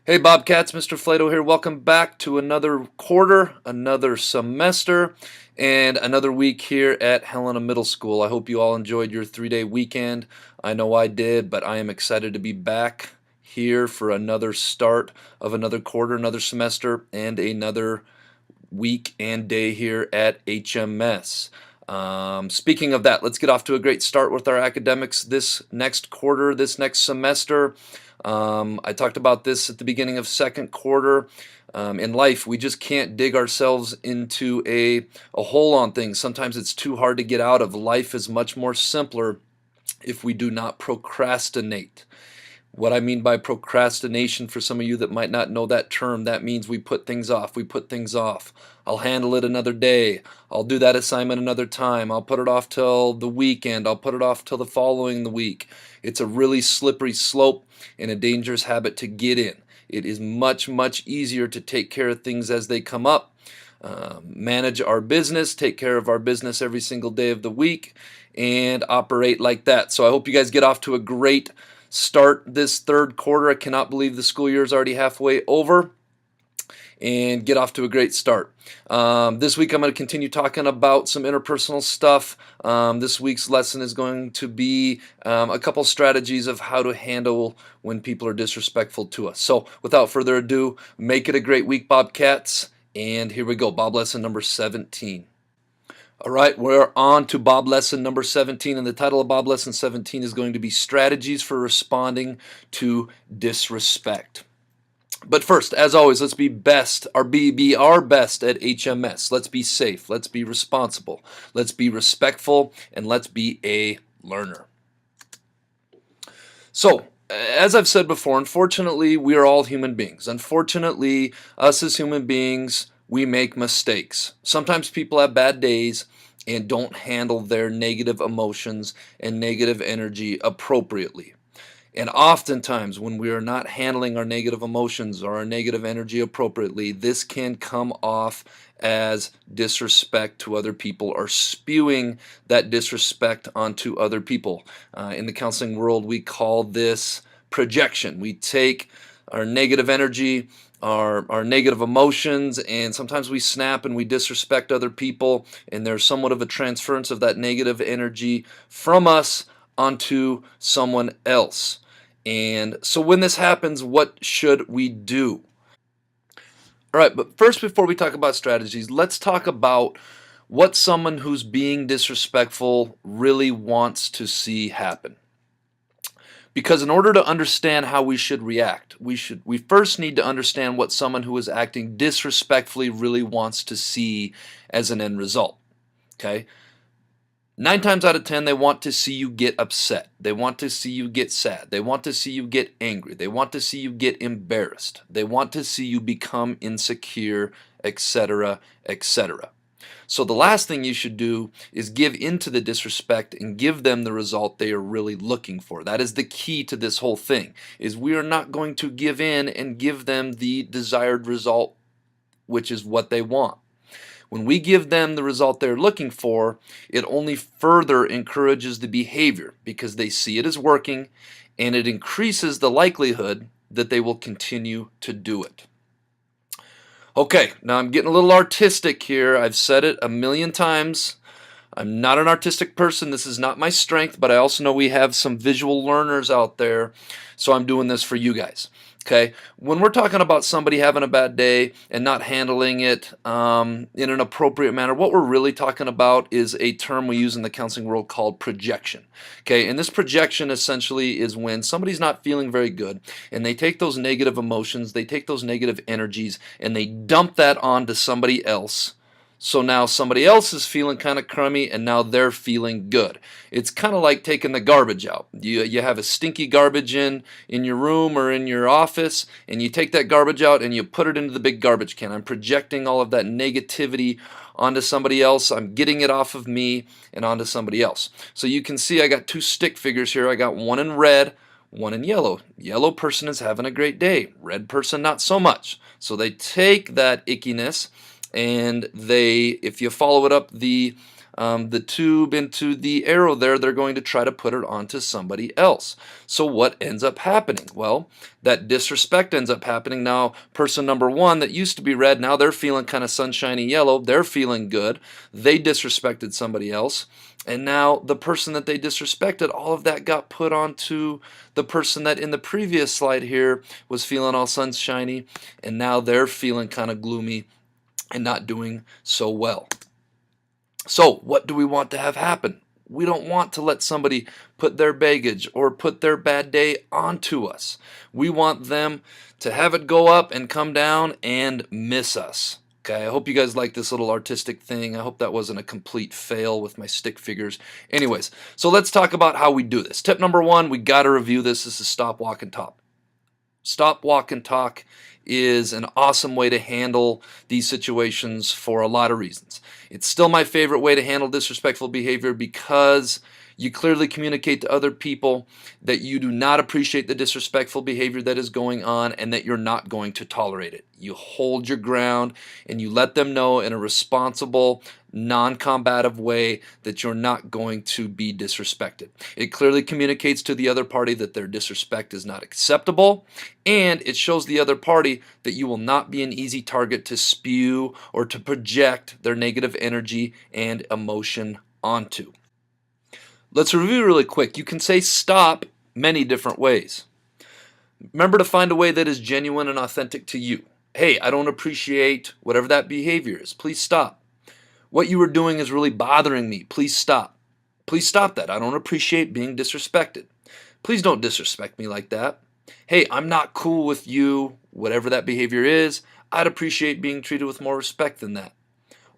Hey Bobcats, Mr. Flato here. Welcome back to another quarter, another semester, and another week here at Helena Middle School. I hope you all enjoyed your 3-day weekend. I know I did, but I am excited to be back here for another start of another quarter, another semester, and another week and day here at HMS. Speaking of that, let's get off to a great start with our academics this next quarter, this next semester. I talked about this at the beginning of second quarter. In life, we just can't dig ourselves into a hole on things. Sometimes it's too hard to get out of. Life is much more simpler if we do not procrastinate. What I mean by procrastination, for some of you that might not know that term, that means we put things off. We put things off. I'll handle it another day. I'll do that assignment another time. I'll put it off till the weekend. I'll put it off till the following week. It's a really slippery slope and a dangerous habit to get in. It is much, much easier to take care of things as they come up. Manage our business, take care of our business every single day of the week, and operate like that. So I hope you guys get off to a great start this third quarter. I cannot believe the school year is already halfway over, and get off to a great start. This week I'm going to continue talking about some interpersonal stuff. This week's lesson is going to be a couple strategies of how to handle when people are disrespectful to us. So without further ado, make it a great week, Bobcats. And here we go, Bob lesson number 17. All right, we're on to Bob lesson number 17, and the title of Bob lesson 17 is going to be Strategies for Responding to Disrespect. But first, as always, let's be best, or be our best at HMS. Let's be safe, let's be responsible, let's be respectful, and let's be a learner. So, as I've said before, unfortunately, we are all human beings. Unfortunately, us as human beings, we make mistakes. Sometimes people have bad days and don't handle their negative emotions and negative energy appropriately. And oftentimes, when we are not handling our negative emotions or our negative energy appropriately, this can come off as disrespect to other people or spewing that disrespect onto other people. In the counseling world, we call this projection. We take our negative energy, our negative emotions, and sometimes we snap and we disrespect other people, and there's somewhat of a transference of that negative energy from us onto someone else. And so when this happens, what should we do? All right, but first, before we talk about strategies, let's talk about what someone who's being disrespectful really wants to see happen. Because in order to understand how we should react, we first need to understand what someone who is acting disrespectfully really wants to see as an end result. Okay? 9 times out of 10, they want to see you get upset. They want to see you get sad. They want to see you get angry. They want to see you get embarrassed. They want to see you become insecure, etc., etc. So the last thing you should do is give into the disrespect and give them the result they are really looking for. That is the key to this whole thing, is we are not going to give in and give them the desired result, which is what they want. When we give them the result they're looking for, it only further encourages the behavior because they see it as working, and it increases the likelihood that they will continue to do it. Okay, now I'm getting a little artistic here. I've said it a million times. I'm not an artistic person. This is not my strength, but I also know we have some visual learners out there, so I'm doing this for you guys. Okay, when we're talking about somebody having a bad day and not handling it in an appropriate manner, what we're really talking about is a term we use in the counseling world called projection. Okay, and this projection essentially is when somebody's not feeling very good and they take those negative emotions, they take those negative energies, and they dump that onto somebody else. So now somebody else is feeling kind of crummy, and now they're feeling good. It's kind of like taking the garbage out. You have a stinky garbage in your room or in your office, and you take that garbage out and you put it into the big garbage can. I'm projecting all of that negativity onto somebody else. I'm getting it off of me and onto somebody else. So you can see I got 2 stick figures here. I got one in red, one in yellow. Yellow person is having a great day. Red person, not so much. So they take that ickiness, and they, if you follow it up the the tube into the arrow there, they're going to try to put it onto somebody else. So what ends up happening? Well, that disrespect ends up happening. Now, person number one that used to be red, now they're feeling kind of sunshiny yellow. They're feeling good. They disrespected somebody else. And now the person that they disrespected, all of that got put onto the person that in the previous slide here was feeling all sunshiny, and now they're feeling kind of gloomy and not doing so well. So what do we want to have happen? We don't want to let somebody put their baggage or put their bad day onto us. We want them to have it go up and come down and miss us. Okay, I hope you guys like this little artistic thing. I hope that wasn't a complete fail with my stick figures. Anyways, so let's talk about how we do this. Tip number one, we got to review this. This is stop, walk, and talk. Stop, walk, and talk is an awesome way to handle these situations for a lot of reasons. It's still my favorite way to handle disrespectful behavior because you clearly communicate to other people that you do not appreciate the disrespectful behavior that is going on and that you're not going to tolerate it. You hold your ground and you let them know in a responsible, non-combative way that you're not going to be disrespected. It clearly communicates to the other party that their disrespect is not acceptable, and it shows the other party that you will not be an easy target to spew or to project their negative energy and emotion onto. Let's review really quick. You can say stop many different ways. Remember to find a way that is genuine and authentic to you. Hey, I don't appreciate whatever that behavior is. Please stop. What you are doing is really bothering me. Please stop. Please stop that. I don't appreciate being disrespected. Please don't disrespect me like that. Hey, I'm not cool with you, whatever that behavior is. I'd appreciate being treated with more respect than that.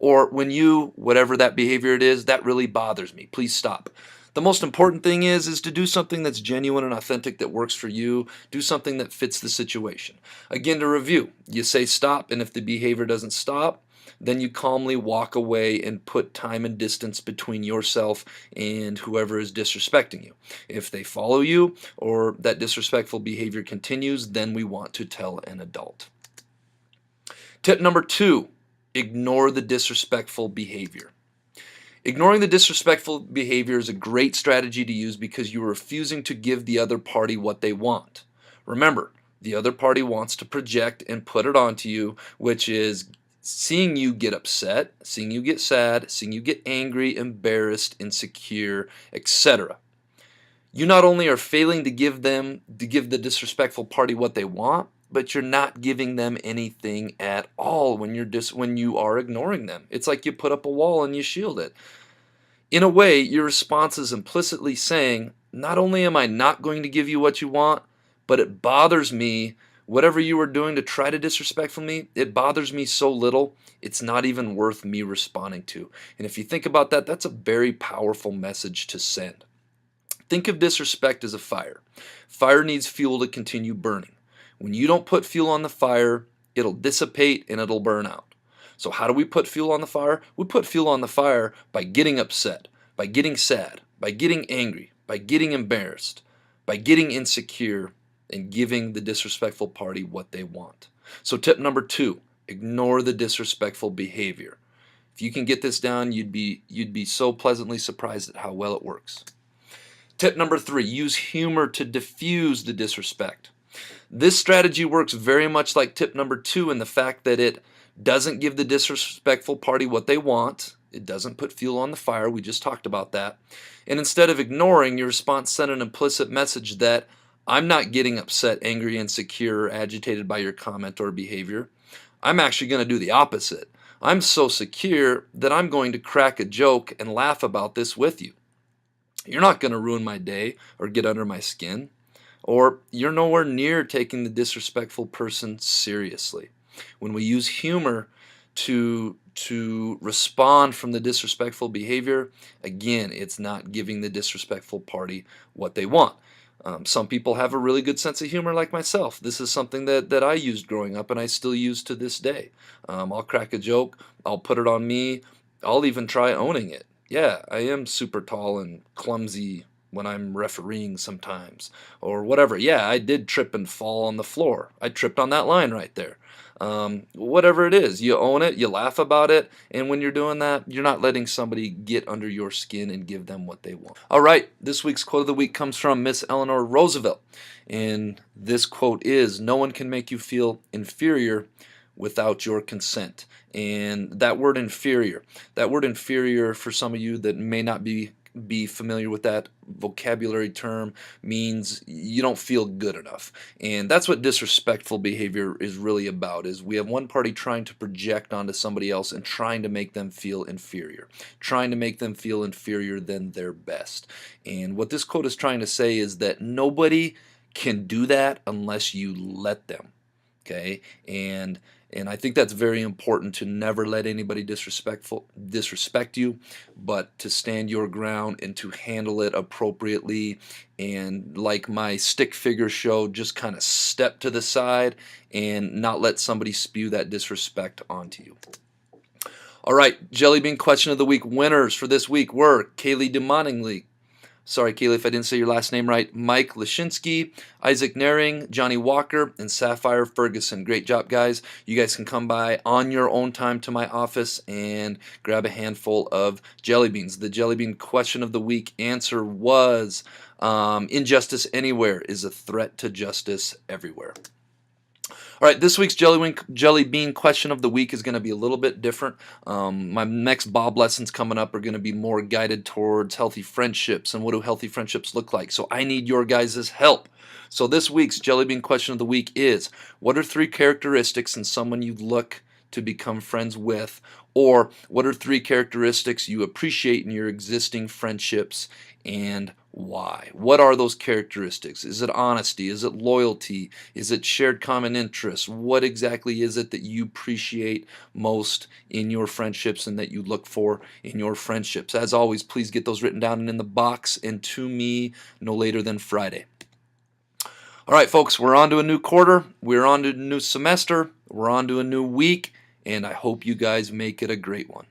Or when you, whatever that behavior it is, that really bothers me. Please stop. The most important thing is to do something that's genuine and authentic that works for you. Do something that fits the situation. Again, to review, you say stop, and if the behavior doesn't stop, then you calmly walk away and put time and distance between yourself and whoever is disrespecting you. If they follow you or that disrespectful behavior continues, then we want to tell an adult. Tip number two, ignore the disrespectful behavior. Ignoring the disrespectful behavior is a great strategy to use because you are refusing to give the other party what they want. Remember, the other party wants to project and put it onto you, which is seeing you get upset, seeing you get sad, seeing you get angry, embarrassed, insecure, etc. You not only are failing to give the disrespectful party what they want, but you're not giving them anything at all when you are ignoring them. It's like you put up a wall and you shield it. In a way, your response is implicitly saying, not only am I not going to give you what you want, but it bothers me. Whatever you are doing to try to disrespect me, it bothers me so little, it's not even worth me responding to. And if you think about that, that's a very powerful message to send. Think of disrespect as a fire. Fire needs fuel to continue burning. When you don't put fuel on the fire, it'll dissipate and it'll burn out. So how do we put fuel on the fire? We put fuel on the fire by getting upset, by getting sad, by getting angry, by getting embarrassed, by getting insecure, and giving the disrespectful party what they want. So tip number two, ignore the disrespectful behavior. If you can get this down, you'd be so pleasantly surprised at how well it works. Tip number three, use humor to diffuse the disrespect. This strategy works very much like tip number two in the fact that it doesn't give the disrespectful party what they want. It doesn't put fuel on the fire. We just talked about that. And instead of ignoring, your response sent an implicit message that I'm not getting upset, angry, insecure, or agitated by your comment or behavior. I'm actually going to do the opposite. I'm so secure that I'm going to crack a joke and laugh about this with you. You're not going to ruin my day or get under my skin, or you're nowhere near taking the disrespectful person seriously. When we use humor to respond from the disrespectful behavior, again, it's not giving the disrespectful party what they want. Some people have a really good sense of humor like myself. This is something that I used growing up and I still use to this day. I'll crack a joke, I'll put it on me, I'll even try owning it. Yeah, I am super tall and clumsy when I'm refereeing sometimes or whatever. Yeah, I did trip and fall on the floor. I tripped on that line right there. whatever it is. You own it, you laugh about it, and when you're doing that, you're not letting somebody get under your skin and give them what they want. All right, this week's quote of the week comes from Miss Eleanor Roosevelt, and this quote is, "No one can make you feel inferior without your consent." And that word inferior, for some of you that may not be familiar with that vocabulary term, means you don't feel good enough. And that's what disrespectful behavior is really about, is we have one party trying to project onto somebody else and trying to make them feel inferior, trying to make them feel inferior than their best. And what this quote is trying to say is that nobody can do that unless you let them. Okay, and I think that's very important, to never let anybody disrespect you, but to stand your ground and to handle it appropriately, and like my stick figure show, just kind of step to the side and not let somebody spew that disrespect onto you. All right, JellyBean question of the week winners for this week were Kaylee DeMoningly. Sorry, Kaylee, if I didn't say your last name right. Mike Lashinsky, Isaac Naring, Johnny Walker, and Sapphire Ferguson. Great job, guys. You guys can come by on your own time to my office and grab a handful of jelly beans. The JellyBean question of the week answer was, injustice anywhere is a threat to justice everywhere. All right, this week's JellyBean question of the week is going to be a little bit different. My next Bob lessons coming up are going to be more guided towards healthy friendships and what do healthy friendships look like. So I need your guys' help. So this week's JellyBean question of the week is, what are 3 characteristics in someone you look to become friends with? Or what are 3 characteristics you appreciate in your existing friendships, and why? What are those characteristics? Is it honesty? Is it loyalty? Is it shared common interests? What exactly is it that you appreciate most in your friendships and that you look for in your friendships? As always, please get those written down and in the box and to me no later than Friday. All right, folks, we're on to a new quarter. We're on to a new semester. We're on to a new week, and I hope you guys make it a great one.